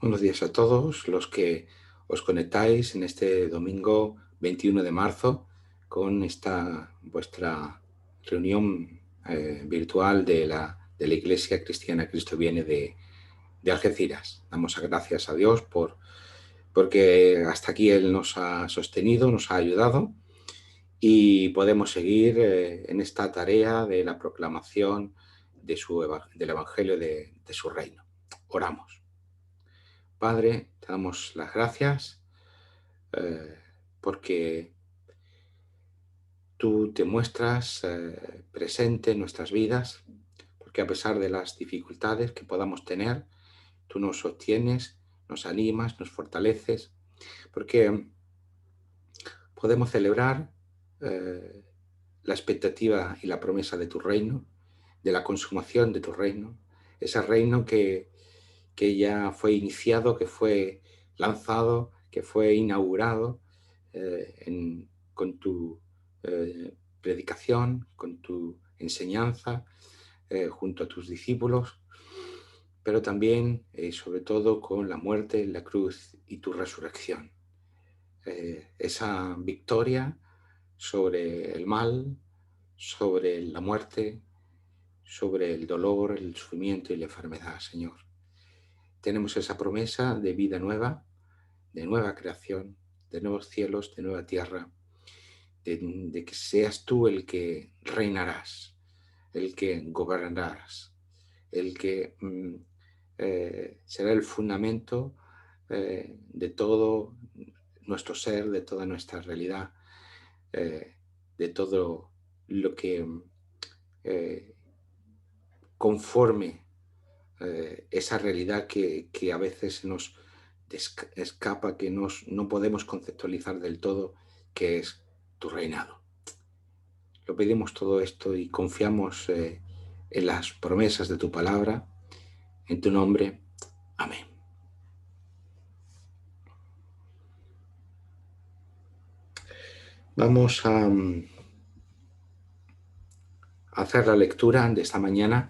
Buenos días a todos los que os conectáis en este domingo 21 de marzo con esta vuestra reunión virtual de la Iglesia Cristiana Cristo Viene de Algeciras. Damos gracias a Dios porque hasta aquí Él nos ha sostenido, nos ha ayudado y podemos seguir en esta tarea de la proclamación del Evangelio de su reino. Oramos. Padre, te damos las gracias eh, porque tú te muestras presente en nuestras vidas, porque a pesar de las dificultades que podamos tener, tú nos sostienes, nos animas, nos fortaleces, porque podemos celebrar eh, la expectativa y la promesa de tu reino, de la consumación de tu reino, ese reino que ya fue iniciado, que fue lanzado, que fue inaugurado con tu predicación, con tu enseñanza, junto a tus discípulos, pero también, sobre todo, con la muerte, la cruz y tu resurrección. Esa victoria sobre el mal, sobre la muerte, sobre el dolor, el sufrimiento y la enfermedad, Señor. Tenemos esa promesa de vida nueva, de nueva creación, de nuevos cielos, de nueva tierra, de que seas tú el que reinarás, el que gobernarás, el que será el fundamento de todo nuestro ser, de toda nuestra realidad, de todo lo que eh, conforme esa realidad que a veces se nos escapa, que no podemos conceptualizar del todo, que es tu reinado. Lo pedimos todo esto y confiamos en las promesas de tu palabra, en tu nombre. Amén. Vamos a hacer la lectura de esta mañana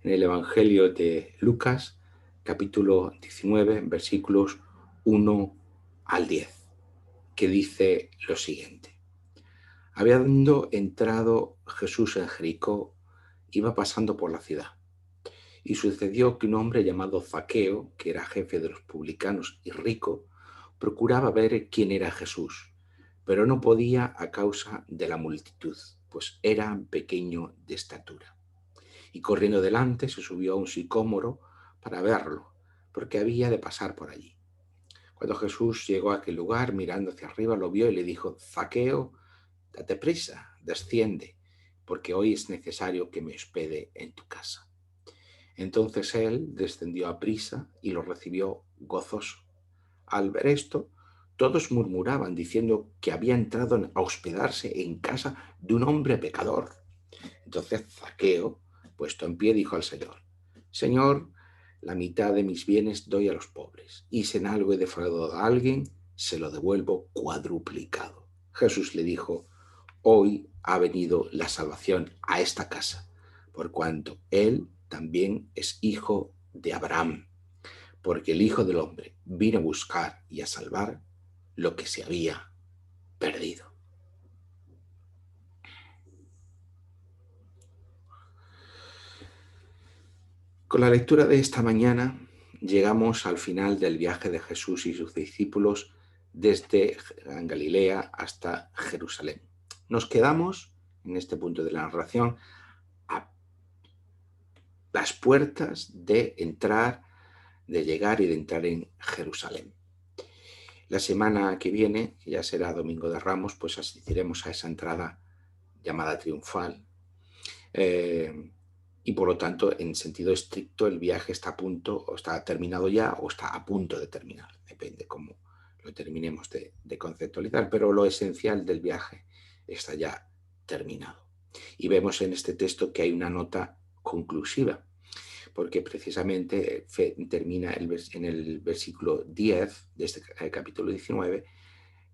en el Evangelio de Lucas, capítulo 19, versículos 1 al 10, que dice lo siguiente. Habiendo entrado Jesús en Jericó, iba pasando por la ciudad. Y sucedió que un hombre llamado Zaqueo, que era jefe de los publicanos y rico, procuraba ver quién era Jesús, pero no podía a causa de la multitud, pues era pequeño de estatura. Y corriendo delante se subió a un sicómoro para verlo, porque había de pasar por allí. Cuando Jesús llegó a aquel lugar, mirando hacia arriba, lo vio y le dijo: Zaqueo, date prisa, desciende, porque hoy es necesario que me hospede en tu casa. Entonces él descendió a prisa y lo recibió gozoso. Al ver esto, todos murmuraban diciendo que había entrado a hospedarse en casa de un hombre pecador. Entonces Zaqueo, puesto en pie, dijo al Señor: Señor, la mitad de mis bienes doy a los pobres, y si en algo he defraudado a alguien, se lo devuelvo cuadruplicado. Jesús le dijo: Hoy ha venido la salvación a esta casa, por cuanto él también es hijo de Abraham, porque el Hijo del Hombre vino a buscar y a salvar lo que se había perdido. Con la lectura de esta mañana llegamos al final del viaje de Jesús y sus discípulos desde Galilea hasta Jerusalén. Nos quedamos, en este punto de la narración, a las puertas de entrar, de llegar y de entrar en Jerusalén. La semana que viene, que ya será Domingo de Ramos, pues asistiremos a esa entrada llamada triunfal. Y por lo tanto, en sentido estricto, el viaje está a punto, o está terminado ya, o está a punto de terminar. Depende cómo lo terminemos de conceptualizar, pero lo esencial del viaje está ya terminado. Y vemos en este texto que hay una nota conclusiva, porque precisamente termina en el versículo 10 de este capítulo 19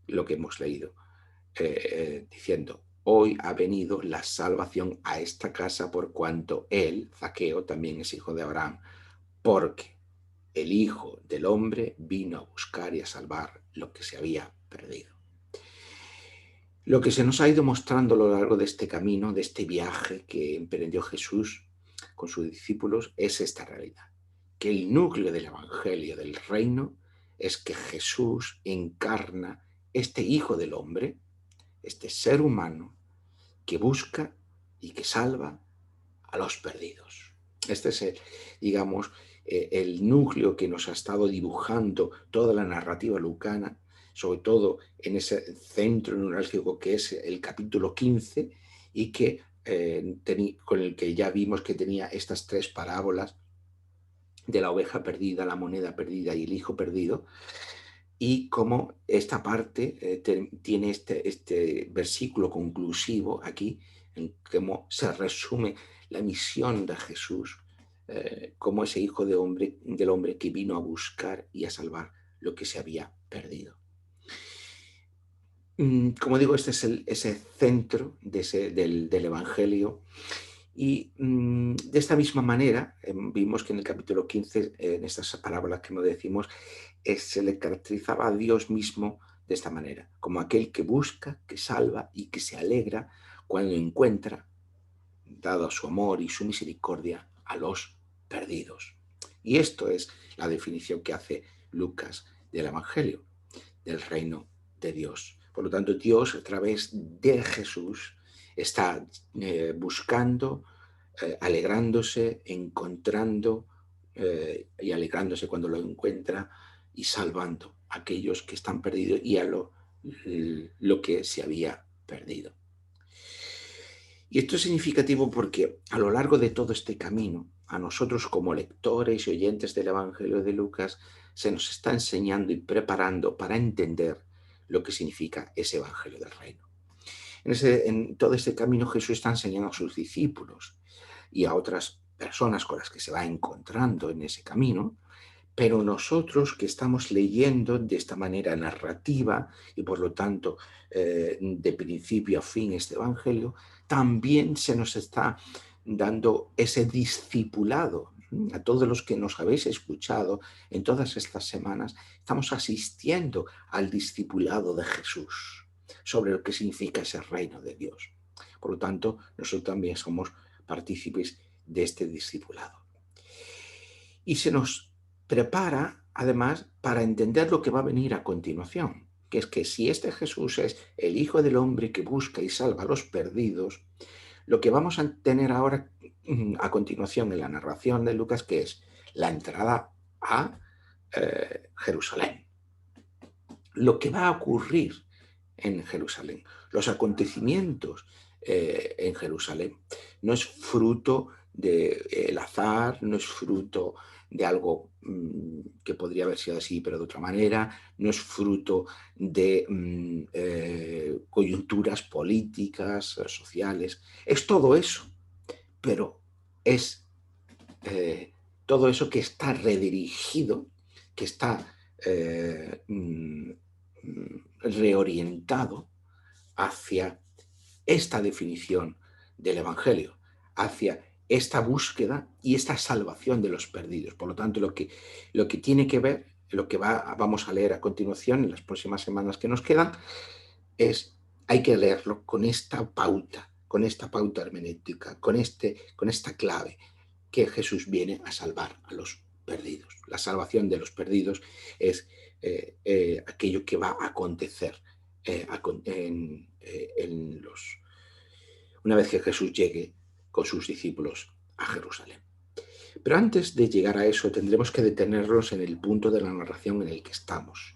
lo que hemos leído, diciendo: Hoy ha venido la salvación a esta casa por cuanto él, Zaqueo, también es hijo de Abraham, porque el Hijo del Hombre vino a buscar y a salvar lo que se había perdido. Lo que se nos ha ido mostrando a lo largo de este camino, de este viaje que emprendió Jesús con sus discípulos, es esta realidad, que el núcleo del Evangelio del Reino es que Jesús encarna este Hijo del Hombre, este ser humano que busca y que salva a los perdidos. Este es, digamos, el núcleo que nos ha estado dibujando toda la narrativa lucana, sobre todo en ese centro neurálgico que es el capítulo 15 y que, con el que ya vimos que tenía estas tres parábolas de la oveja perdida, la moneda perdida y el hijo perdido, y cómo esta parte tiene este versículo conclusivo aquí, en cómo se resume la misión de Jesús como ese hijo del hombre que vino a buscar y a salvar lo que se había perdido. Como digo, este es ese centro del Evangelio. Y de esta misma manera, vimos que en el capítulo 15, en estas parábolas que nos decimos, se le caracterizaba a Dios mismo de esta manera, como aquel que busca, que salva y que se alegra cuando encuentra, dado su amor y su misericordia, a los perdidos. Y esto es la definición que hace Lucas del Evangelio, del reino de Dios. Por lo tanto, Dios, a través de Jesús, está buscando, alegrándose, encontrando y alegrándose cuando lo encuentra y salvando a aquellos que están perdidos y a lo que se había perdido. Y esto es significativo porque a lo largo de todo este camino, a nosotros como lectores y oyentes del Evangelio de Lucas, se nos está enseñando y preparando para entender lo que significa ese Evangelio del Reino. En todo este camino Jesús está enseñando a sus discípulos y a otras personas con las que se va encontrando en ese camino, pero nosotros que estamos leyendo de esta manera narrativa y por lo tanto de principio a fin este Evangelio, también se nos está dando ese discipulado. A todos los que nos habéis escuchado en todas estas semanas, estamos asistiendo al discipulado de Jesús sobre lo que significa ese reino de Dios. Por lo tanto, nosotros también somos partícipes de este discipulado. Y se nos prepara, además, para entender lo que va a venir a continuación, que es que si este Jesús es el Hijo del Hombre que busca y salva a los perdidos, lo que vamos a tener ahora a continuación en la narración de Lucas, que es la entrada a Jerusalén. Lo que va a ocurrir en Jerusalén, los acontecimientos en Jerusalén, no es fruto del azar, no es fruto de algo que podría haber sido así, pero de otra manera, no es fruto de coyunturas políticas, sociales, es todo eso, pero es todo eso que está redirigido, que está reorientado hacia esta definición del Evangelio, hacia esta búsqueda y esta salvación de los perdidos. Por lo tanto, lo que tiene que ver, lo que vamos a leer a continuación en las próximas semanas que nos quedan, hay que leerlo con esta pauta hermenéutica, con esta clave, que Jesús viene a salvar a los perdidos. La salvación de los perdidos es aquello que va a acontecer una vez que Jesús llegue con sus discípulos a Jerusalén. Pero antes de llegar a eso tendremos que detenernos en el punto de la narración en el que estamos,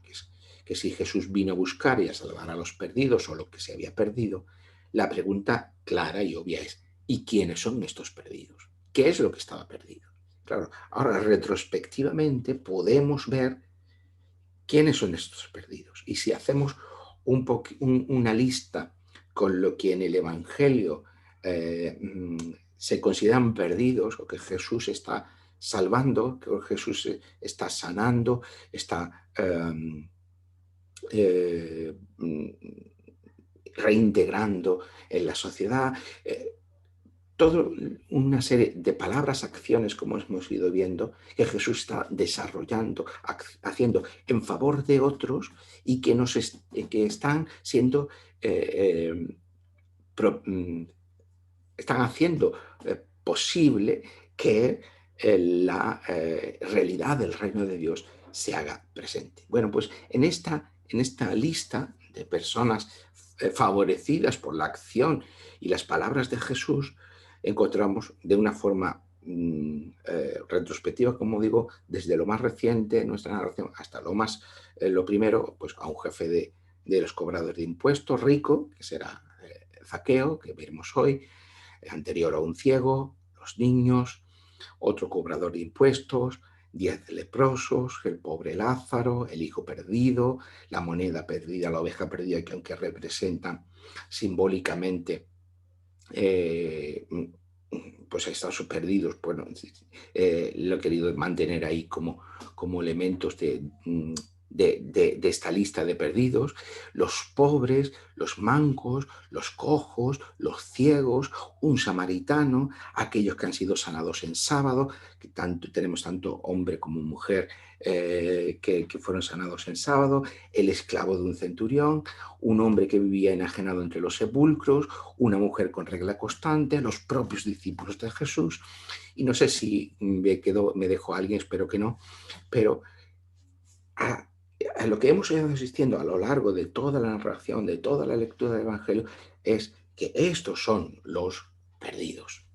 que si Jesús vino a buscar y a salvar a los perdidos o lo que se había perdido, la pregunta clara y obvia es: ¿y quiénes son estos perdidos? ¿Qué es lo que estaba perdido? Claro, ahora retrospectivamente podemos ver quiénes son estos perdidos. Y si hacemos una lista con lo que en el Evangelio se consideran perdidos, o que Jesús está salvando, que Jesús está sanando, está reintegrando en la sociedad, toda una serie de palabras, acciones, como hemos ido viendo, que Jesús está desarrollando, haciendo en favor de otros y que están siendo, pro, están haciendo posible que la realidad del reino de Dios se haga presente. Bueno, pues en esta lista de personas favorecidas por la acción y las palabras de Jesús, encontramos de una forma retrospectiva, como digo, desde lo más reciente de nuestra narración hasta lo primero, pues a un jefe de los cobradores de impuestos, rico, que será Zaqueo, que veremos hoy, anterior a un ciego, los niños, otro cobrador de impuestos, 10 leprosos, el pobre Lázaro, el hijo perdido, la moneda perdida, la oveja perdida, que aunque representan simbólicamente pues estos perdidos, bueno, lo he querido mantener ahí como elementos de esta lista de perdidos, los pobres, los mancos, los cojos, los ciegos, un samaritano, aquellos que han sido sanados en sábado, que tenemos tanto hombre como mujer que fueron sanados en sábado, el esclavo de un centurión, un hombre que vivía enajenado entre los sepulcros, una mujer con regla constante, los propios discípulos de Jesús, y no sé si me dejó alguien, espero que no, pero a lo que hemos ido asistiendo a lo largo de toda la narración, de toda la lectura del Evangelio, es que estos son los perdidos.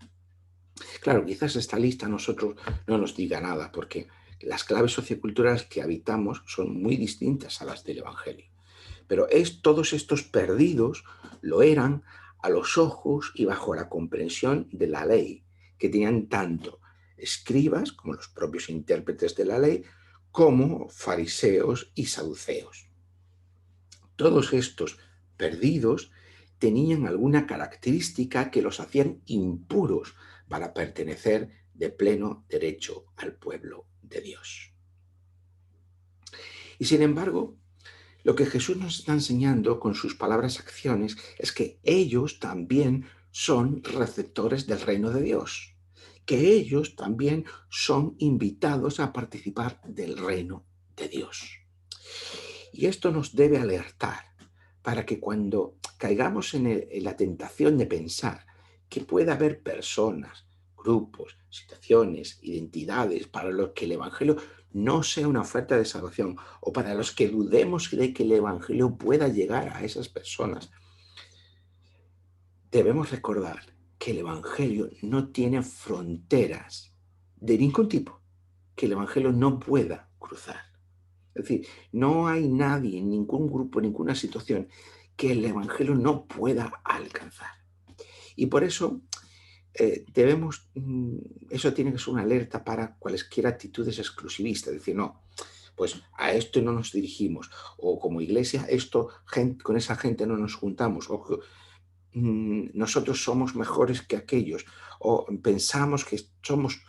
Claro, quizás esta lista a nosotros no nos diga nada, porque las claves socioculturales que habitamos son muy distintas a las del Evangelio. Pero todos estos perdidos lo eran a los ojos y bajo la comprensión de la ley, que tenían tanto escribas, como los propios intérpretes de la ley, como fariseos y saduceos. Todos estos perdidos tenían alguna característica que los hacían impuros para pertenecer de pleno derecho al pueblo de Dios. Y sin embargo, lo que Jesús nos está enseñando con sus palabras y acciones es que ellos también son receptores del reino de Dios, que ellos también son invitados a participar del reino de Dios. Y esto nos debe alertar para que cuando caigamos en la tentación de pensar que puede haber personas, grupos, situaciones, identidades para los que el Evangelio no sea una oferta de salvación o para los que dudemos de que el Evangelio pueda llegar a esas personas, debemos recordar que el Evangelio no tiene fronteras de ningún tipo, que el Evangelio no pueda cruzar. Es decir, no hay nadie, ningún grupo, ninguna situación que el Evangelio no pueda alcanzar. Y por eso eso tiene que ser una alerta para cualesquiera actitudes exclusivistas. Es decir, no, pues a esto no nos dirigimos. O como iglesia, con esa gente no nos juntamos. O nosotros somos mejores que aquellos. O pensamos que somos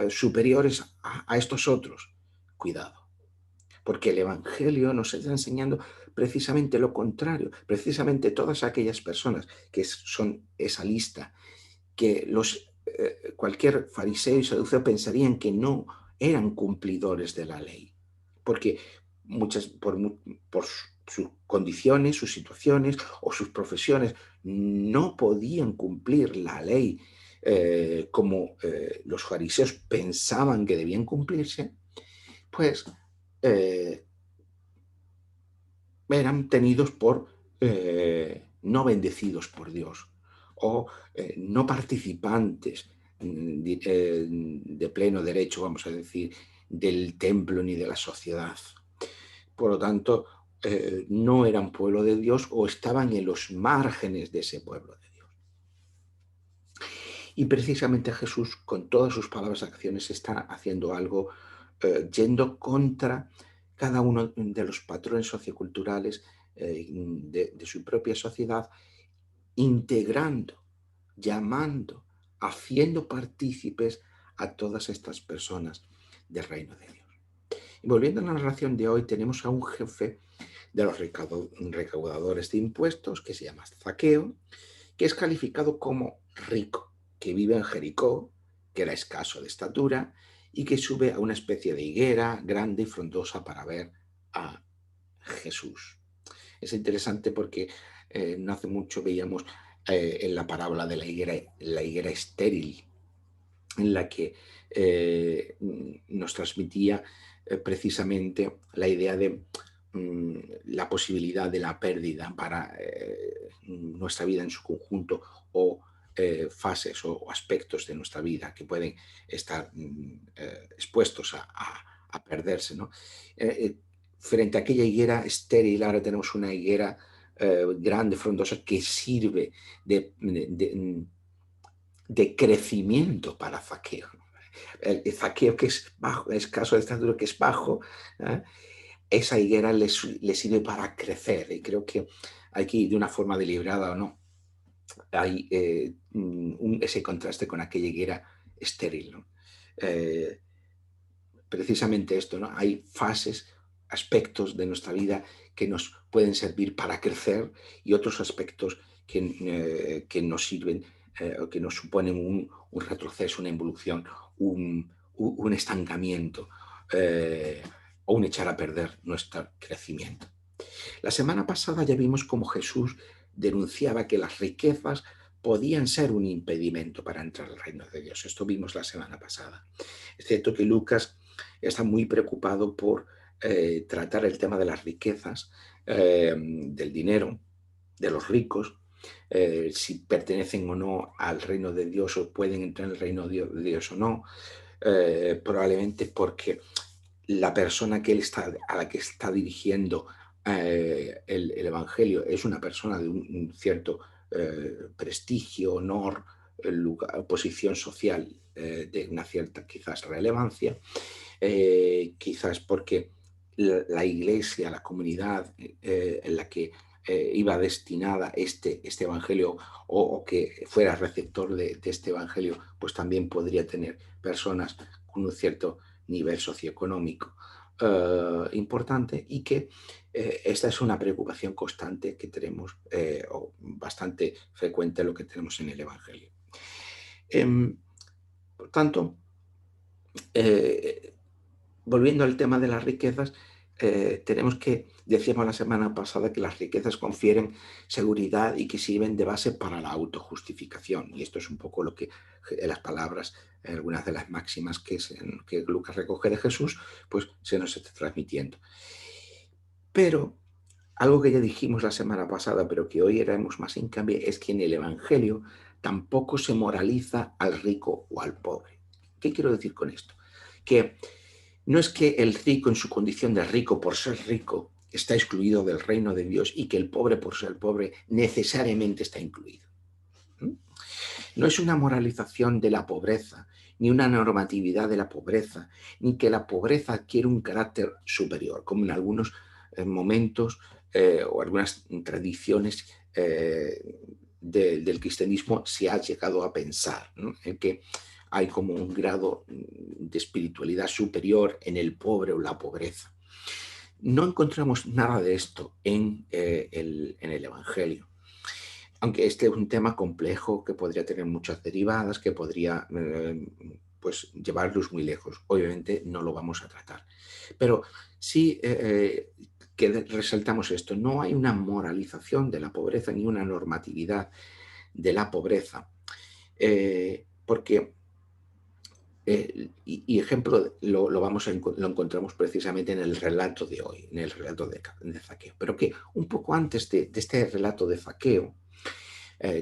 superiores a estos otros. Cuidado. Porque el Evangelio nos está enseñando precisamente lo contrario, precisamente todas aquellas personas que son esa lista, que cualquier fariseo y saduceo pensarían que no eran cumplidores de la ley, porque por sus condiciones, sus situaciones o sus profesiones no podían cumplir la ley como los fariseos pensaban que debían cumplirse, pues eran tenidos por no bendecidos por Dios o no participantes de pleno derecho, vamos a decir, del templo ni de la sociedad. Por lo tanto, no eran pueblo de Dios o estaban en los márgenes de ese pueblo de Dios. Y precisamente Jesús, con todas sus palabras y acciones, está haciendo algo yendo contra cada uno de los patrones socioculturales de su propia sociedad, integrando, llamando, haciendo partícipes a todas estas personas del reino de Dios. Y volviendo a la narración de hoy, tenemos a un jefe de los recaudadores de impuestos que se llama Zaqueo, que es calificado como rico, que vive en Jericó, que era escaso de estatura, y que sube a una especie de higuera grande y frondosa para ver a Jesús. Es interesante porque no hace mucho veíamos en la parábola de la higuera estéril, en la que nos transmitía precisamente la idea de la posibilidad de la pérdida para nuestra vida en su conjunto, o fases o aspectos de nuestra vida que pueden estar expuestos a perderse, ¿no? Frente a aquella higuera estéril, ahora tenemos una higuera grande, frondosa, que sirve de crecimiento para Zaqueo. El Zaqueo, que es bajo, escaso de estatura, que es bajo, ¿eh? Esa higuera le sirve para crecer. Y creo que aquí, de una forma deliberada o no, hay ese contraste con aquella higuera estéril, ¿no? Eh, Precisamente esto, ¿no? Hay fases, aspectos de nuestra vida que nos pueden servir para crecer, y otros aspectos que nos sirven, que nos suponen un retroceso, una involución, un estancamiento, o un echar a perder nuestro crecimiento. La semana pasada ya vimos cómo Jesús denunciaba que las riquezas podían ser un impedimento para entrar al reino de Dios. Esto vimos la semana pasada. Es cierto que Lucas está muy preocupado por tratar el tema de las riquezas, del dinero, de los ricos, si pertenecen o no al reino de Dios, o pueden entrar en el reino de Dios o no, probablemente porque la persona a la que está dirigiendo el Evangelio es una persona de un cierto prestigio, honor, posición social, de una cierta quizás relevancia, quizás porque la iglesia, la comunidad en la que iba destinada este evangelio, o que fuera receptor de este evangelio, pues también podría tener personas con un cierto nivel socioeconómico importante, y que esta es una preocupación constante que tenemos, o bastante frecuente, lo que tenemos en el evangelio. Por tanto, eh, volviendo al tema de las riquezas, tenemos que, decíamos la semana pasada, que las riquezas confieren seguridad y que sirven de base para la autojustificación. Y esto es un poco lo que las palabras, algunas de las máximas que Lucas recoge de Jesús, pues se nos está transmitiendo. Pero algo que ya dijimos la semana pasada, pero que hoy haremos más hincapié, es que en el Evangelio tampoco se moraliza al rico o al pobre. ¿Qué quiero decir con esto? Que no es que el rico, en su condición de rico, por ser rico, está excluido del reino de Dios, y que el pobre, por ser pobre, necesariamente está incluido. No es una moralización de la pobreza, ni una normatividad de la pobreza, ni que la pobreza adquiere un carácter superior, como en algunos momentos o algunas tradiciones del cristianismo se ha llegado a pensar, ¿no? En que hay como un grado de espiritualidad superior en el pobre o la pobreza. No encontramos nada de esto en el Evangelio. Aunque este es un tema complejo que podría tener muchas derivadas, que podría pues llevarlos muy lejos. Obviamente no lo vamos a tratar. Pero sí que resaltamos esto: no hay una moralización de la pobreza ni una normatividad de la pobreza. Porque y ejemplo lo encontramos precisamente en el relato de hoy, en el relato de Zaqueo. Pero que un poco antes de este relato de Zaqueo,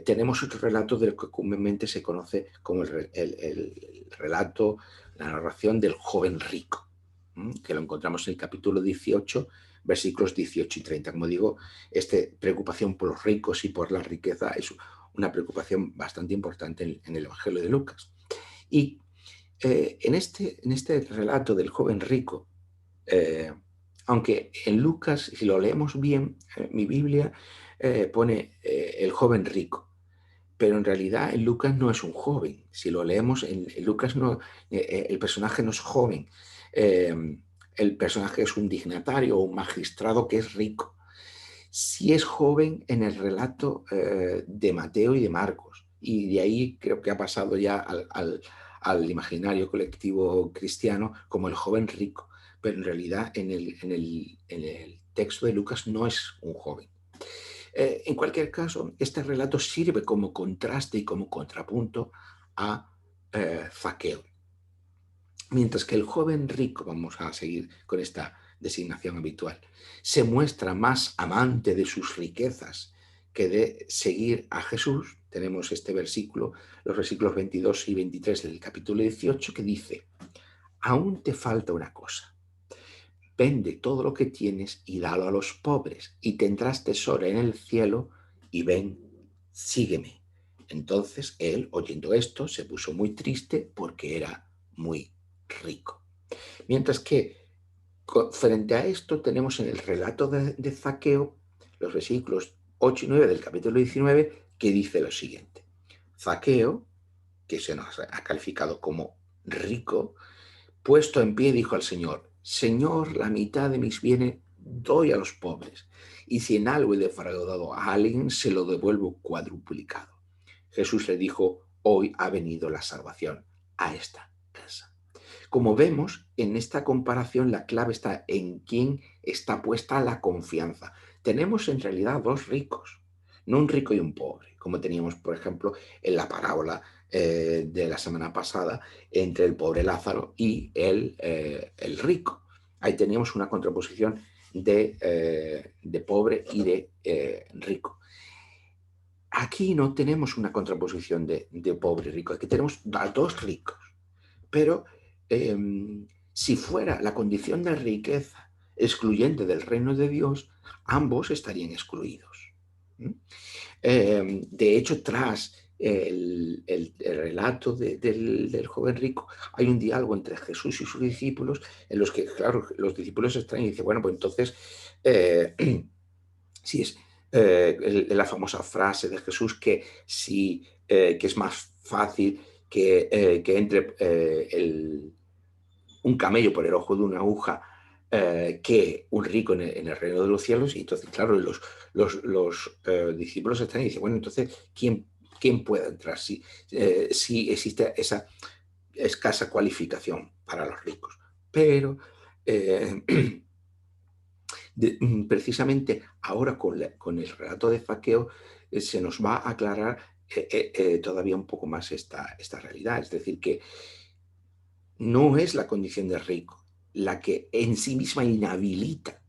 tenemos otro relato del que comúnmente se conoce como el relato, la narración del joven rico, que lo encontramos en el capítulo 18, versículos 18 y 30. Como digo, esta preocupación por los ricos y por la riqueza es una preocupación bastante importante en el Evangelio de Lucas. Y en este relato del joven rico, eh, aunque en Lucas, si lo leemos bien, mi Biblia pone el joven rico, pero en realidad en Lucas no es un joven. Si lo leemos en Lucas, no, el personaje no es joven. El personaje es un dignatario o un magistrado que es rico. Sí es joven en el relato de Mateo y de Marcos, y de ahí creo que ha pasado ya al imaginario colectivo cristiano como el joven rico, pero en realidad en el texto de Lucas no es un joven. En cualquier caso, este relato sirve como contraste y como contrapunto a Zaqueo. Mientras que el joven rico, vamos a seguir con esta designación habitual, se muestra más amante de sus riquezas que de seguir a Jesús. Tenemos este versículo, los versículos 22 y 23 del capítulo 18, que dice: aún te falta una cosa. Vende todo lo que tienes y dalo a los pobres, y tendrás tesoro en el cielo, y ven, sígueme. Entonces él, oyendo esto, se puso muy triste porque era muy rico. Mientras que frente a esto tenemos en el relato de Zaqueo los versículos 8 y 9 del capítulo 19 que dice lo siguiente. Zaqueo, que se nos ha calificado como rico, puesto en pie dijo al Señor: Señor, la mitad de mis bienes doy a los pobres, y si en algo he defraudado a alguien, se lo devuelvo cuadruplicado. Jesús le dijo: hoy ha venido la salvación a esta casa. Como vemos, en esta comparación la clave está en quién está puesta la confianza. Tenemos en realidad dos ricos, no un rico y un pobre, como teníamos, por ejemplo, en la parábola de la semana pasada entre el pobre Lázaro y el rico. Ahí teníamos una contraposición de pobre y de rico. Aquí no tenemos una contraposición de pobre y rico, aquí tenemos a dos ricos, pero eh, si fuera la condición de riqueza excluyente del reino de Dios, ambos estarían excluidos. De hecho, tras el relato del joven rico, hay un diálogo entre Jesús y sus discípulos en los que, claro, los discípulos extrañan y dicen: bueno, pues entonces, si es la famosa frase de Jesús que es más fácil que entre un camello por el ojo de una aguja que un rico en el reino de los cielos. Y entonces, claro, los discípulos están y dicen: bueno, entonces, ¿quién puede entrar si existe esa escasa cualificación para los ricos? Pero eh, precisamente ahora con el relato de Zaqueo se nos va a aclarar todavía un poco más esta realidad. Es decir, que no es la condición de rico la que en sí misma inhabilita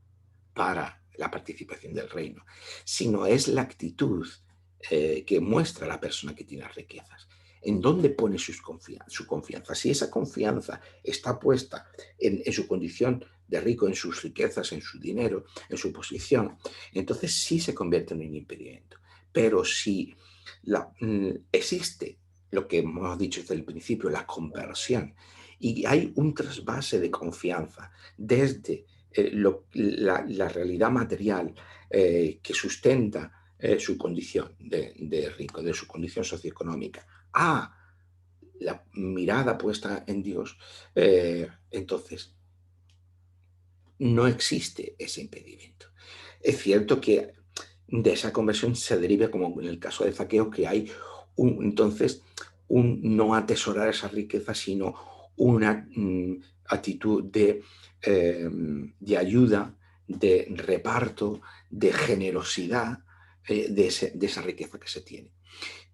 para la participación del reino, sino es la actitud que muestra la persona que tiene riquezas. ¿En dónde pone su confianza? Si esa confianza está puesta en su condición de rico, en sus riquezas, en su dinero, en su posición, entonces sí se convierte en un impedimento. Pero si existe lo que hemos dicho desde el principio, la conversión, y hay un trasvase de confianza desde la realidad material que sustenta su condición de rico, de su condición socioeconómica, a la mirada puesta en Dios, entonces no existe ese impedimento. Es cierto que de esa conversión se deriva, como en el caso de Zaqueo, que hay entonces un no atesorar esa riqueza, sino una actitud de ayuda, de reparto, de generosidad de esa riqueza que se tiene.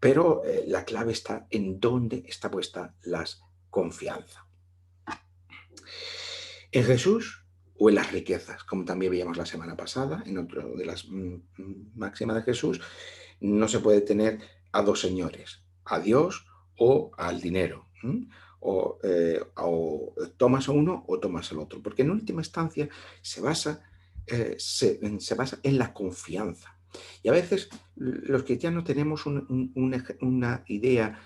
Pero la clave está en dónde está puesta la confianza. En Jesús o en las riquezas, como también veíamos la semana pasada, en otro de las máximas de Jesús, no se puede tener a dos señores, a Dios o al dinero. O tomas a uno o tomas al otro, porque en última instancia se basa en la confianza. Y a veces los cristianos tenemos una idea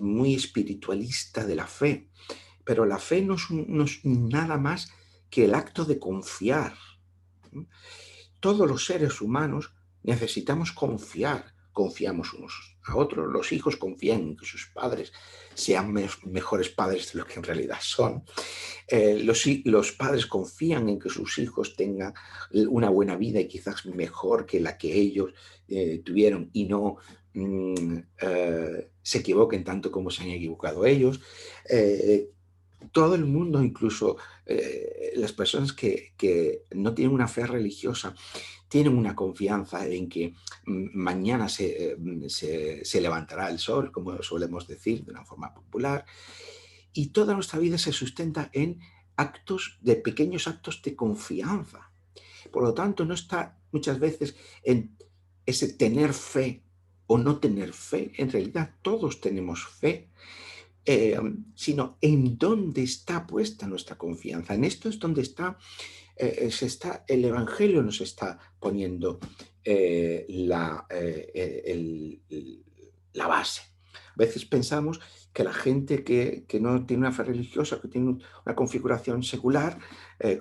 muy espiritualista de la fe, pero la fe no es nada más que el acto de confiar. Todos los seres humanos necesitamos confiar. Confiamos unos a otros. Los hijos confían en que sus padres sean mejores padres de lo que en realidad son. Los padres confían en que sus hijos tengan una buena vida y quizás mejor que la que ellos tuvieron, y no se equivoquen tanto como se han equivocado ellos. Todo el mundo, incluso las personas que no tienen una fe religiosa, tienen una confianza en que mañana se levantará el sol, como solemos decir de una forma popular, y toda nuestra vida se sustenta en pequeños actos de confianza. Por lo tanto, no está muchas veces en ese tener fe o no tener fe. En realidad, todos tenemos fe, sino en dónde está puesta nuestra confianza. En esto es donde el Evangelio nos está poniendo la base. A veces pensamos que la gente que no tiene una fe religiosa, que tiene una configuración secular,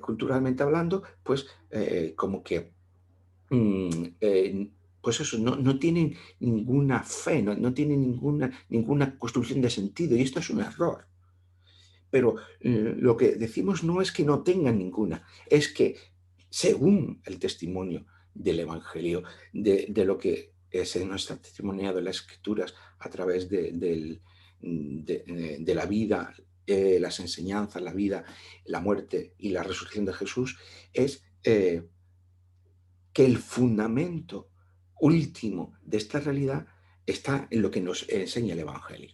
culturalmente hablando, pues como que pues eso, no tienen ninguna fe, no tienen ninguna construcción de sentido, y esto es un error. Pero lo que decimos no es que no tengan ninguna, es que según el testimonio del Evangelio, de lo que se nos ha testimoniado en las Escrituras a través de la vida, las enseñanzas, la vida, la muerte y la resurrección de Jesús, es que el fundamento último de esta realidad está en lo que nos enseña el Evangelio.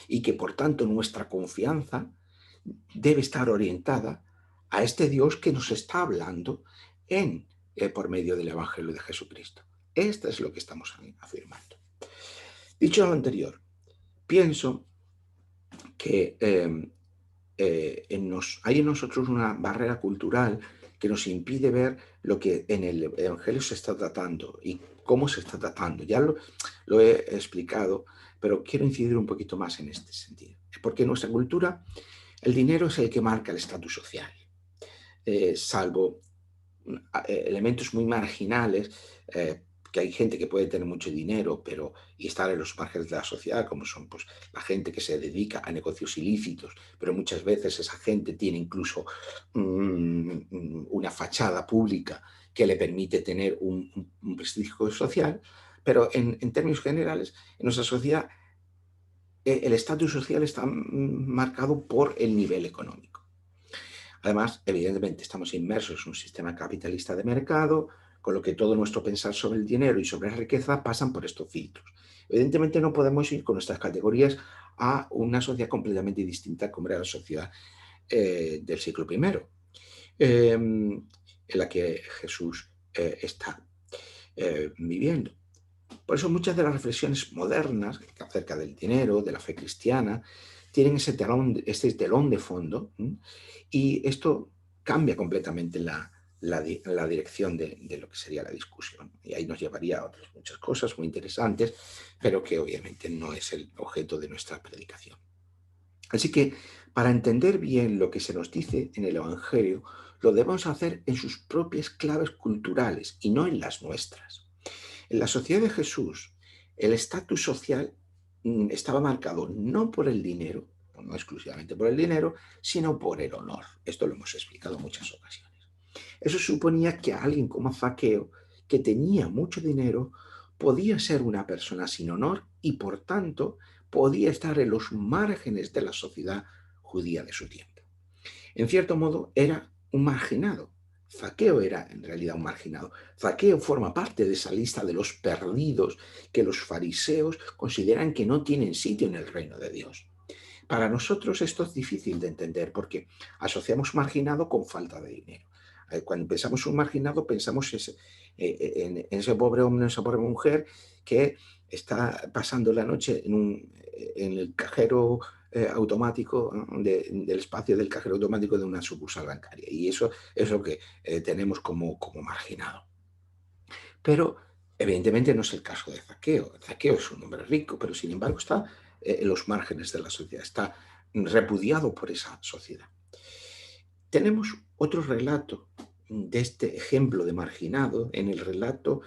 Y que por tanto nuestra confianza debe estar orientada a este Dios que nos está hablando por medio del Evangelio de Jesucristo. Esto es lo que estamos afirmando. Dicho lo anterior, pienso que hay en nosotros una barrera cultural que nos impide ver lo que en el Evangelio se está tratando y cómo se está tratando. Ya lo he explicado, pero quiero incidir un poquito más en este sentido. Porque en nuestra cultura el dinero es el que marca el estatus social, salvo elementos muy marginales, que hay gente que puede tener mucho dinero y estar en los márgenes de la sociedad, como son pues, la gente que se dedica a negocios ilícitos, pero muchas veces esa gente tiene incluso una fachada pública que le permite tener un prestigio social, pero en términos generales, en nuestra sociedad, el estatus social está marcado por el nivel económico. Además, evidentemente, estamos inmersos en un sistema capitalista de mercado, con lo que todo nuestro pensar sobre el dinero y sobre la riqueza pasan por estos filtros. Evidentemente, no podemos ir con nuestras categorías a una sociedad completamente distinta como era la sociedad del siglo I, en la que Jesús está viviendo. Por eso muchas de las reflexiones modernas acerca del dinero, de la fe cristiana, tienen este telón de fondo, y esto cambia completamente la dirección de lo que sería la discusión. Y ahí nos llevaría a otras muchas cosas muy interesantes, pero que obviamente no es el objeto de nuestra predicación. Así que para entender bien lo que se nos dice en el Evangelio, lo debemos hacer en sus propias claves culturales y no en las nuestras. En la sociedad de Jesús, el estatus social estaba marcado no por el dinero, no exclusivamente por el dinero, sino por el honor. Esto lo hemos explicado en muchas ocasiones. Eso suponía que alguien como Zaqueo, que tenía mucho dinero, podía ser una persona sin honor y por tanto podía estar en los márgenes de la sociedad judía de su tiempo. En cierto modo, era un marginado. Zaqueo era en realidad un marginado. Zaqueo forma parte de esa lista de los perdidos que los fariseos consideran que no tienen sitio en el reino de Dios. Para nosotros esto es difícil de entender porque asociamos marginado con falta de dinero. Cuando pensamos un marginado, pensamos en ese pobre hombre, en esa pobre mujer que está pasando la noche en el cajero automático, ¿no? Del espacio del cajero automático de una sucursal bancaria. Y eso es lo que tenemos como marginado. Pero evidentemente no es el caso de Zaqueo. Zaqueo es un hombre rico, pero sin embargo está en los márgenes de la sociedad, está repudiado por esa sociedad. Tenemos otro relato de este ejemplo de marginado en el relato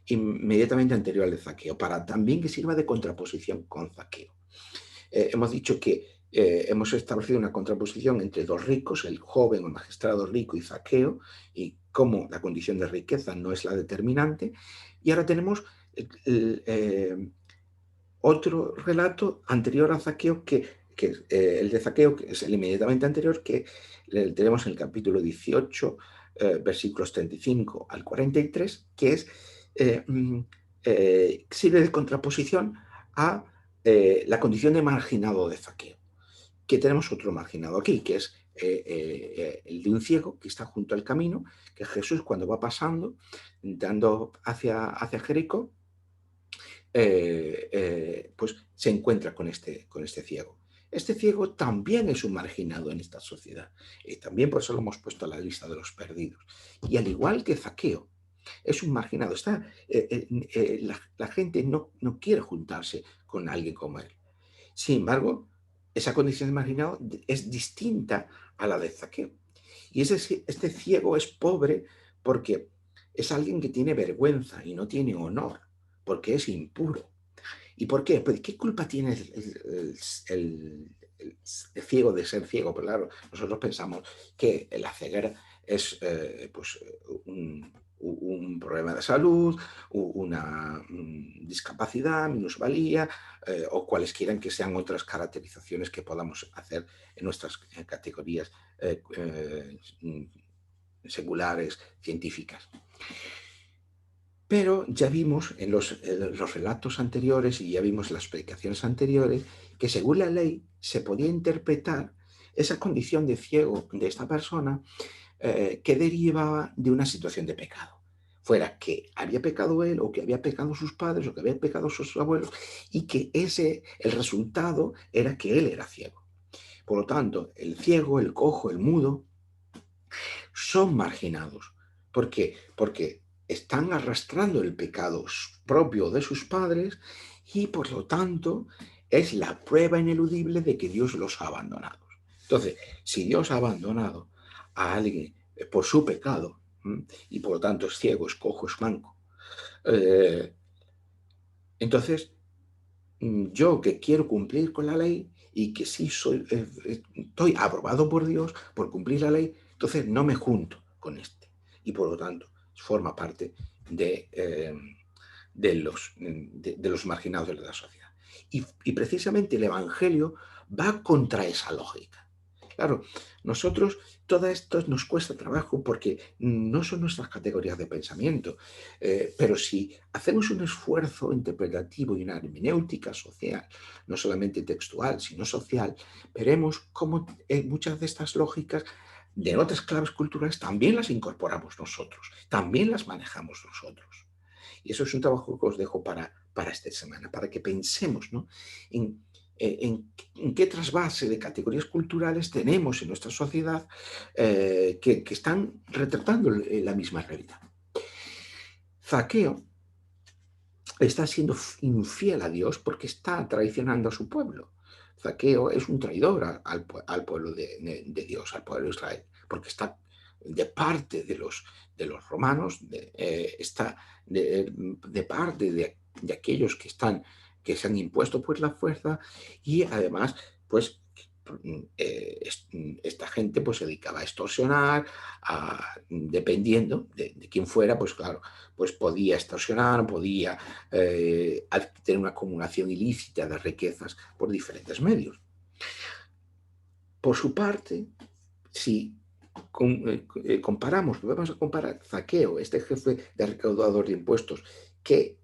inmediatamente anterior al de Zaqueo, para también que sirva de contraposición con Zaqueo. Hemos dicho que hemos establecido una contraposición entre dos ricos, el joven o magistrado rico y Zaqueo, y cómo la condición de riqueza no es la determinante. Y ahora tenemos otro relato anterior a Zaqueo, el de Zaqueo, que es el inmediatamente anterior, que tenemos en el capítulo 18, versículos 35 al 43, que es, sirve de contraposición a la condición de marginado de Zaqueo. Que tenemos otro marginado aquí, que es el de un ciego que está junto al camino, que Jesús, cuando va pasando, entrando hacia Jericó, pues se encuentra con este ciego. Este ciego también es un marginado en esta sociedad. Y también por eso lo hemos puesto a la lista de los perdidos. Y al igual que Zaqueo, es un marginado. La gente no quiere juntarse con alguien como él. Sin embargo, esa condición de marginado es distinta a la de Zaqueo. Y este ciego es pobre porque es alguien que tiene vergüenza y no tiene honor, porque es impuro. ¿Y por qué? Pues, ¿qué culpa tiene el ciego de ser ciego? Pues claro, nosotros pensamos que la ceguera es un problema de salud, una discapacidad, minusvalía, o cualesquiera que sean otras caracterizaciones que podamos hacer en nuestras categorías seculares, científicas. Pero ya vimos en los relatos anteriores y ya vimos en las predicaciones anteriores que según la ley se podía interpretar esa condición de ciego de esta persona que derivaba de una situación de pecado. Fuera que había pecado él o que había pecado sus padres o que había pecado sus abuelos y que el resultado era que él era ciego. Por lo tanto, el ciego, el cojo, el mudo son marginados. ¿Por qué? Porque están arrastrando el pecado propio de sus padres y por lo tanto es la prueba ineludible de que Dios los ha abandonado. Entonces, si Dios ha abandonado a alguien por su pecado y por lo tanto es ciego, es cojo, es manco, entonces yo que quiero cumplir con la ley y que sí estoy aprobado por Dios por cumplir la ley, entonces no me junto con este. Y por lo tanto, forma parte de los marginados de la sociedad. Y precisamente el Evangelio va contra esa lógica. Claro, nosotros todo esto nos cuesta trabajo porque no son nuestras categorías de pensamiento, pero si hacemos un esfuerzo interpretativo y una hermenéutica social, no solamente textual, sino social, veremos cómo muchas de estas lógicas de otras claves culturales también las incorporamos nosotros, también las manejamos nosotros. Y eso es un trabajo que os dejo para esta semana, para que pensemos, ¿no?, en qué trasvase de categorías culturales tenemos en nuestra sociedad que están retratando la misma realidad. Zaqueo está siendo infiel a Dios porque está traicionando a su pueblo. Zaqueo es un traidor al pueblo de Dios, al pueblo de Israel, porque está de parte de los romanos, está de parte de aquellos que se han impuesto pues la fuerza y además pues esta gente pues se dedicaba a extorsionar, dependiendo de quién fuera, pues claro, pues podía extorsionar, podía tener una acumulación ilícita de riquezas por diferentes medios. Por su parte, si comparamos, vamos a comparar Zaqueo, este jefe de recaudador de impuestos, que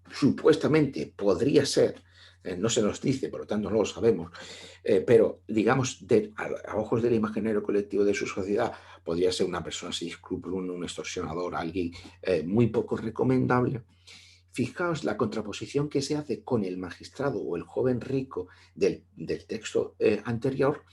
supuestamente podría ser, no se nos dice, por lo tanto no lo sabemos, pero digamos, a ojos del imaginario colectivo de su sociedad, podría ser una persona sin escrúpulos, un extorsionador, alguien muy poco recomendable. Fijaos la contraposición que se hace con el magistrado o el joven rico del texto anterior,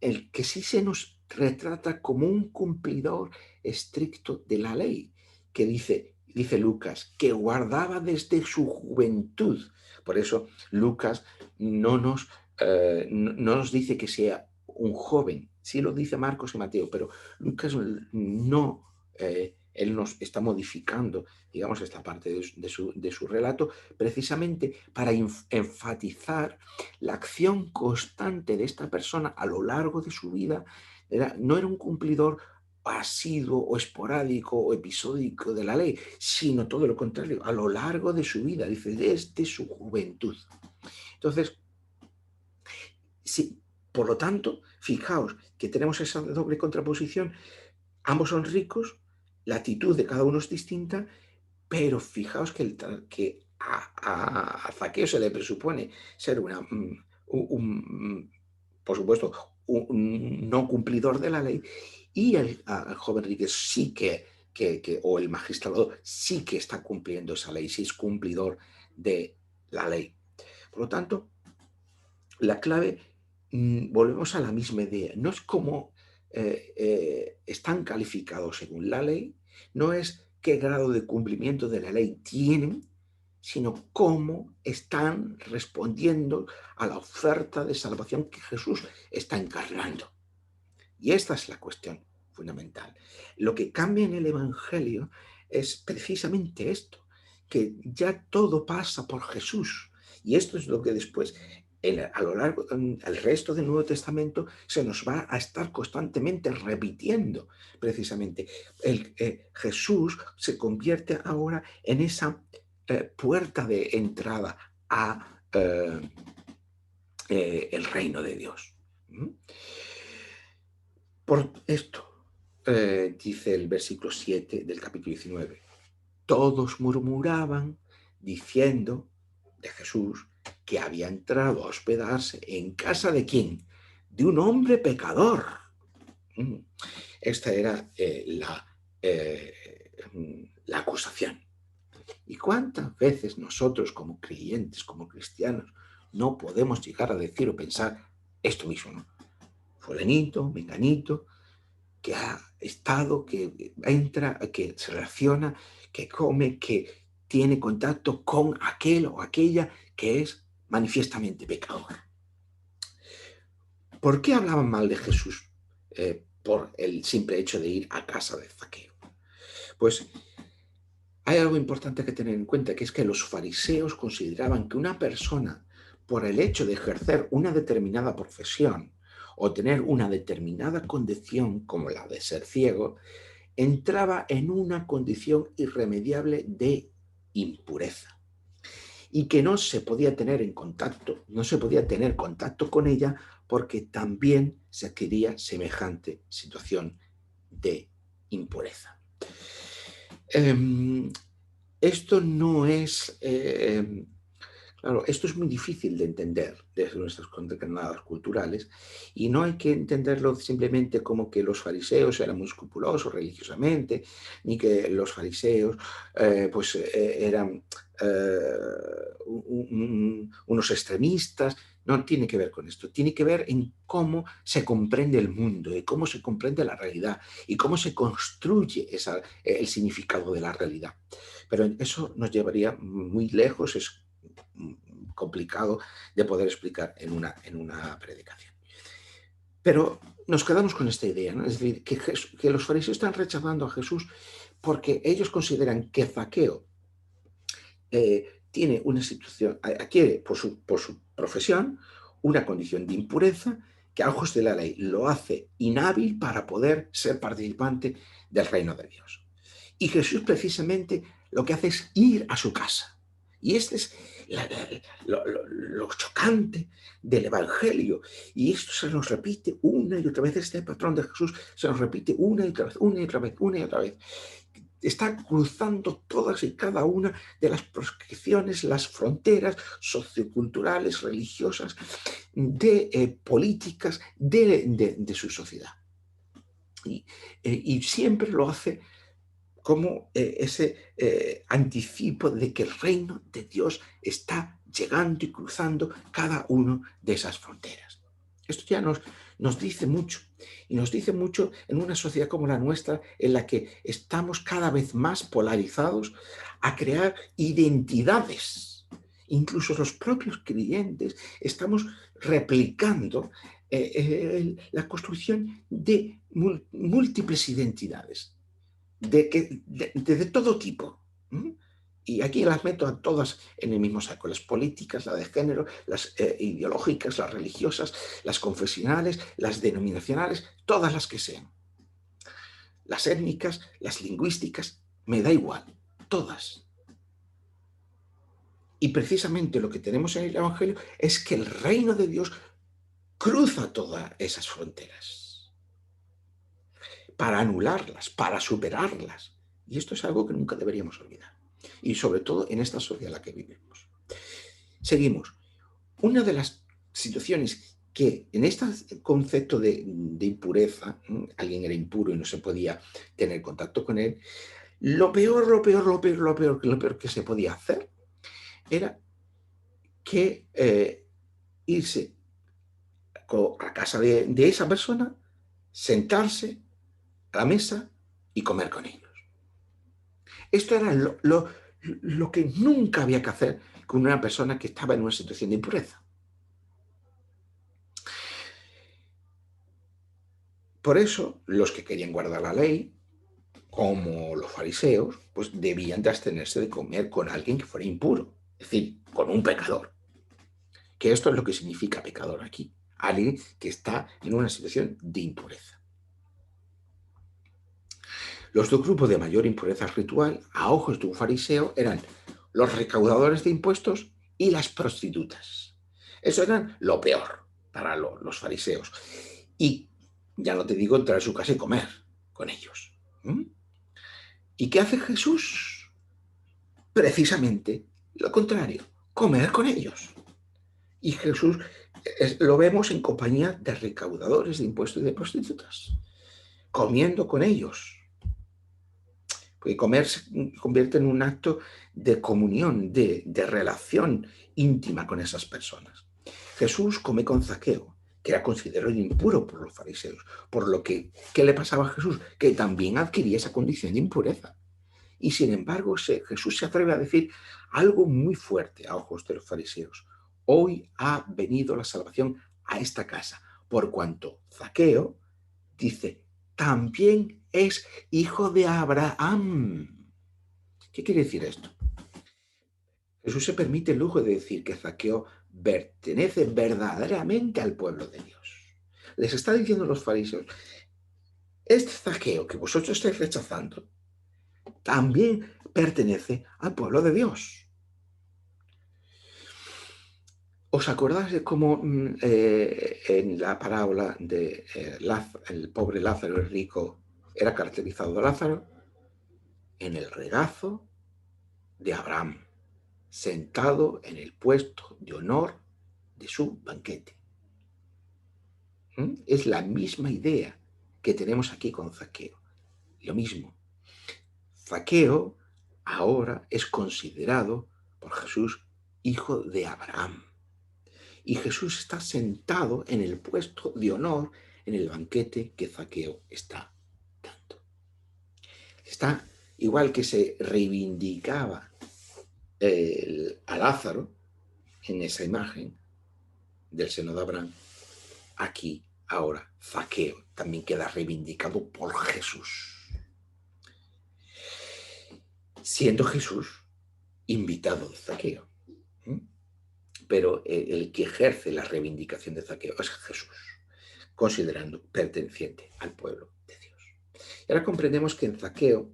el que sí se nos retrata como un cumplidor estricto de la ley, que dice Lucas, que guardaba desde su juventud. Por eso Lucas no nos dice que sea un joven, sí lo dice Marcos y Mateo, pero Lucas no, él nos está modificando, digamos, esta parte de su relato, precisamente para enfatizar la acción constante de esta persona a lo largo de su vida. No era un cumplidor asiduo o esporádico o episódico de la ley, sino todo lo contrario, a lo largo de su vida, dice, desde su juventud. Entonces, sí, por lo tanto, fijaos que tenemos esa doble contraposición, ambos son ricos, la actitud de cada uno es distinta, pero fijaos que a Zaqueo se le presupone ser por supuesto, un no cumplidor de la ley, y al joven rico sí o el magistrado sí que está cumpliendo esa ley, sí es cumplidor de la ley. Por lo tanto, la clave, volvemos a la misma idea, no es cómo están calificados según la ley, no es qué grado de cumplimiento de la ley tienen, sino cómo están respondiendo a la oferta de salvación que Jesús está encarnando. Y esta es la cuestión fundamental. Lo que cambia en el Evangelio es precisamente esto, que ya todo pasa por Jesús. Y esto es lo que después, a lo largo del resto del Nuevo Testamento, se nos va a estar constantemente repitiendo precisamente. Jesús se convierte ahora en esa puerta de entrada a el reino de Dios. Por esto, dice el versículo 7 del capítulo 19, todos murmuraban diciendo de Jesús que había entrado a hospedarse en casa de ¿quién? De un hombre pecador. Esta era la acusación. ¿Y cuántas veces nosotros como creyentes, como cristianos, no podemos llegar a decir o pensar esto mismo, ¿no? Fulanito, menganito, que ha estado, que entra, que se relaciona, que come, que tiene contacto con aquel o aquella que es manifiestamente pecador. ¿Por qué hablaban mal de Jesús? Por el simple hecho de ir a casa de Zaqueo. Pues hay algo importante que tener en cuenta, que es que los fariseos consideraban que una persona, por el hecho de ejercer una determinada profesión o tener una determinada condición, como la de ser ciego, entraba en una condición irremediable de impureza y que no se podía tener contacto con ella porque también se adquiría semejante situación de impureza. Esto no es, claro, esto es muy difícil de entender desde nuestras coordenadas culturales y no hay que entenderlo simplemente como que los fariseos eran muy escrupulosos religiosamente, ni que los fariseos eran unos extremistas. No tiene que ver con esto, tiene que ver en cómo se comprende el mundo, y cómo se comprende la realidad y cómo se construye el significado de la realidad. Pero eso nos llevaría muy lejos, es complicado de poder explicar en una predicación. Pero nos quedamos con esta idea, ¿no? Es decir, que los fariseos están rechazando a Jesús porque ellos consideran que Zaqueo tiene una situación, adquiere por su profesión una condición de impureza que a ojos de la ley lo hace inhábil para poder ser participante del reino de Dios. Y Jesús precisamente lo que hace es ir a su casa. Y este es lo chocante del Evangelio. Y esto se nos repite una y otra vez. Este patrón de Jesús se nos repite una y otra vez, una y otra vez, una y otra vez. Está cruzando todas y cada una de las proscripciones, las fronteras socioculturales, religiosas, políticas de su sociedad. Y siempre lo hace como ese anticipo de que el reino de Dios está llegando y cruzando cada una de esas fronteras. Esto ya nos dice mucho, y nos dice mucho en una sociedad como la nuestra, en la que estamos cada vez más polarizados a crear identidades. Incluso los propios creyentes estamos replicando la construcción de múltiples identidades de todo tipo. Y aquí las meto a todas en el mismo saco, las políticas, las de género, las ideológicas, las religiosas, las confesionales, las denominacionales, todas las que sean. las étnicas, las lingüísticas, me da igual, todas. Y precisamente lo que tenemos en el Evangelio es que el reino de Dios cruza todas esas fronteras para anularlas, para superarlas. Y esto es algo que nunca deberíamos olvidar. Y sobre todo en esta sociedad en la que vivimos. Seguimos. Una de las situaciones que en este concepto de impureza, alguien era impuro y no se podía tener contacto con él, lo peor que se podía hacer era que irse a casa de esa persona, sentarse a la mesa y comer con ellos. Esto era lo que nunca había que hacer con una persona que estaba en una situación de impureza. Por eso, los que querían guardar la ley, como los fariseos, pues debían de abstenerse de comer con alguien que fuera impuro, es decir, con un pecador. Que esto es lo que significa pecador aquí, alguien que está en una situación de impureza. Los dos grupos de mayor impureza ritual, a ojos de un fariseo, eran los recaudadores de impuestos y las prostitutas. Eso era lo peor para los fariseos. Y ya no te digo entrar a su casa y comer con ellos. ¿Y qué hace Jesús? Precisamente lo contrario, comer con ellos. Y Jesús lo vemos en compañía de recaudadores de impuestos y de prostitutas, comiendo con ellos. Porque comer se convierte en un acto de comunión, de relación íntima con esas personas. Jesús come con Zaqueo, que era considerado impuro por los fariseos. Por lo que, ¿qué le pasaba a Jesús? Que también adquiría esa condición de impureza. Y sin embargo, Jesús se atreve a decir algo muy fuerte a ojos de los fariseos. Hoy ha venido la salvación a esta casa, por cuanto Zaqueo, dice, también es hijo de Abraham. ¿Qué quiere decir esto? Jesús se permite el lujo de decir que Zaqueo pertenece verdaderamente al pueblo de Dios. Les está diciendo a los fariseos, este Zaqueo que vosotros estáis rechazando, también pertenece al pueblo de Dios. ¿Os acordáis de cómo en la parábola de el pobre Lázaro y el rico era caracterizado Lázaro? En el regazo de Abraham, sentado en el puesto de honor de su banquete. Es la misma idea que tenemos aquí con Zaqueo. Lo mismo. Zaqueo ahora es considerado por Jesús hijo de Abraham. Y Jesús está sentado en el puesto de honor en el banquete que Zaqueo está dando. Está igual que se reivindicaba a Lázaro en esa imagen del seno de Abraham. Aquí, ahora, Zaqueo también queda reivindicado por Jesús. Siendo Jesús invitado de Zaqueo. Pero el que ejerce la reivindicación de Zaqueo es Jesús, considerando perteneciente al pueblo de Dios. Y ahora comprendemos que en Zaqueo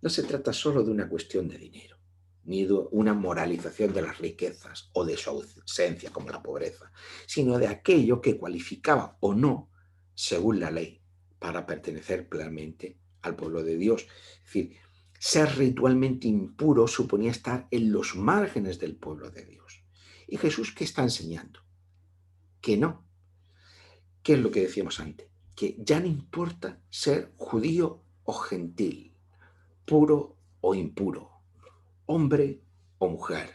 no se trata solo de una cuestión de dinero, ni de una moralización de las riquezas o de su ausencia como la pobreza, sino de aquello que cualificaba o no, según la ley, para pertenecer plenamente al pueblo de Dios. Es decir, ser ritualmente impuro suponía estar en los márgenes del pueblo de Dios. ¿Y Jesús qué está enseñando? Que no. ¿Qué es lo que decíamos antes? Que ya no importa ser judío o gentil, puro o impuro, hombre o mujer,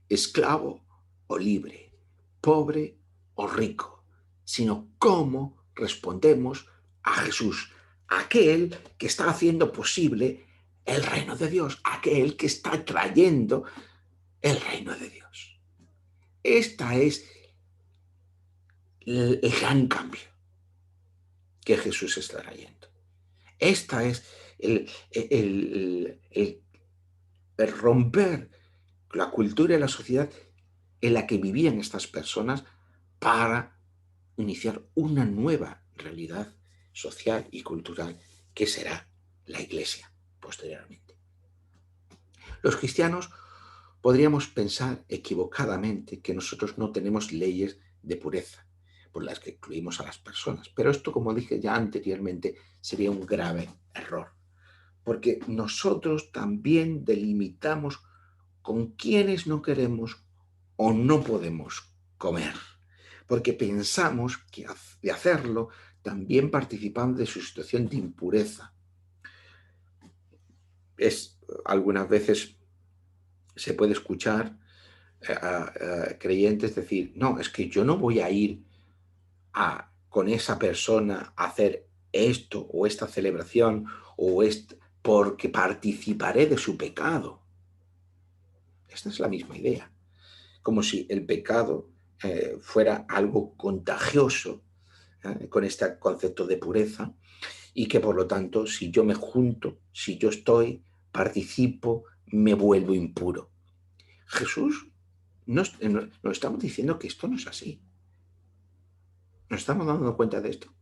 esclavo o libre, pobre o rico, sino cómo respondemos a Jesús, aquel que está haciendo posible el reino de Dios, aquel que está trayendo el reino de Dios. Esta es el gran cambio que Jesús está trayendo. Esta es el romper la cultura y la sociedad en la que vivían estas personas para iniciar una nueva realidad social y cultural que será la Iglesia posteriormente. Los cristianos podríamos pensar equivocadamente que nosotros no tenemos leyes de pureza por las que excluimos a las personas, pero esto, como dije ya anteriormente, sería un grave error, porque nosotros también delimitamos con quienes no queremos o no podemos comer, porque pensamos que de hacerlo también participamos de su situación de impureza. Algunas veces se puede escuchar a creyentes decir, no, es que yo no voy a ir con esa persona a hacer esto o esta celebración porque participaré de su pecado. Esta es la misma idea, como si el pecado fuera algo contagioso, con este concepto de pureza, y que por lo tanto, si yo me junto, si yo participo, me vuelvo impuro. Jesús, nos estamos diciendo que esto no es así. Nos estamos dando cuenta de esto.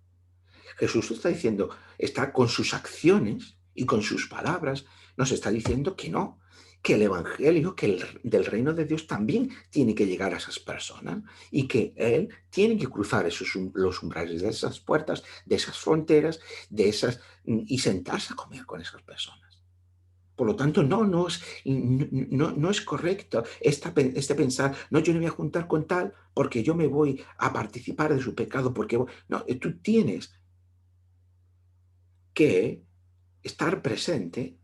Jesús está diciendo, está con sus acciones y con sus palabras, nos está diciendo que no, que el Evangelio, del reino de Dios también tiene que llegar a esas personas y que Él tiene que cruzar los umbrales de esas puertas, de esas fronteras, y sentarse a comer con esas personas. Por lo tanto, no es correcto este pensar, no, yo no me voy a juntar con tal porque yo me voy a participar de su pecado, no, tú tienes que estar presente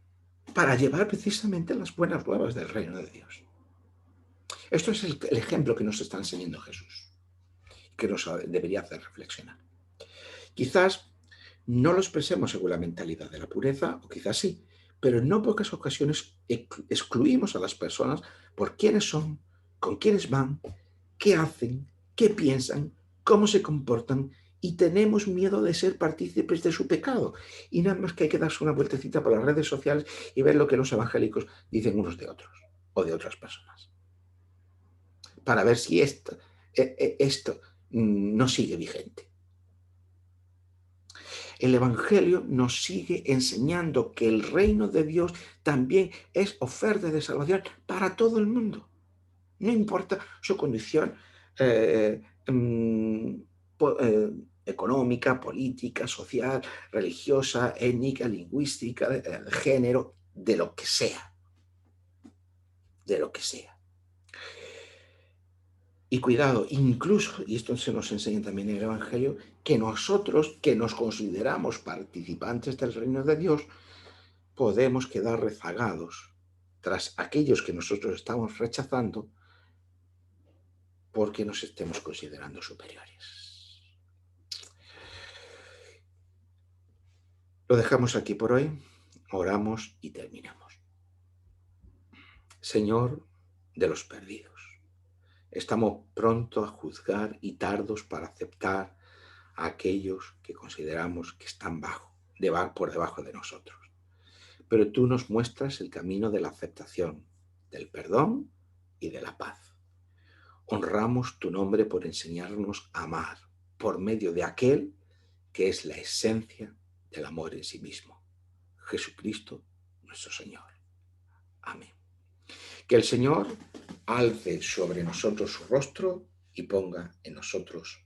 para llevar precisamente las buenas nuevas del reino de Dios. Esto es el ejemplo que nos está enseñando Jesús, que nos debería hacer reflexionar. Quizás no lo expresemos según la mentalidad de la pureza, o quizás sí, pero en no pocas ocasiones excluimos a las personas por quiénes son, con quiénes van, qué hacen, qué piensan, cómo se comportan, y tenemos miedo de ser partícipes de su pecado. Y nada más que hay que darse una vueltecita por las redes sociales y ver lo que los evangélicos dicen unos de otros o de otras personas, para ver si esto no sigue vigente. El Evangelio nos sigue enseñando que el reino de Dios también es oferta de salvación para todo el mundo. No importa su condición económica, política, social, religiosa, étnica, lingüística, de género, de lo que sea. De lo que sea. Y cuidado, incluso, y esto se nos enseña también en el Evangelio, que nosotros, que nos consideramos participantes del reino de Dios, podemos quedar rezagados tras aquellos que nosotros estamos rechazando porque nos estemos considerando superiores. Lo dejamos aquí por hoy, oramos y terminamos. Señor de los perdidos, estamos pronto a juzgar y tardos para aceptar a aquellos que consideramos que están por debajo de nosotros. Pero tú nos muestras el camino de la aceptación, del perdón y de la paz. Honramos tu nombre por enseñarnos a amar por medio de aquel que es la esencia del amor en sí mismo, Jesucristo nuestro Señor. Amén. Que el Señor alce sobre nosotros su rostro y ponga en nosotros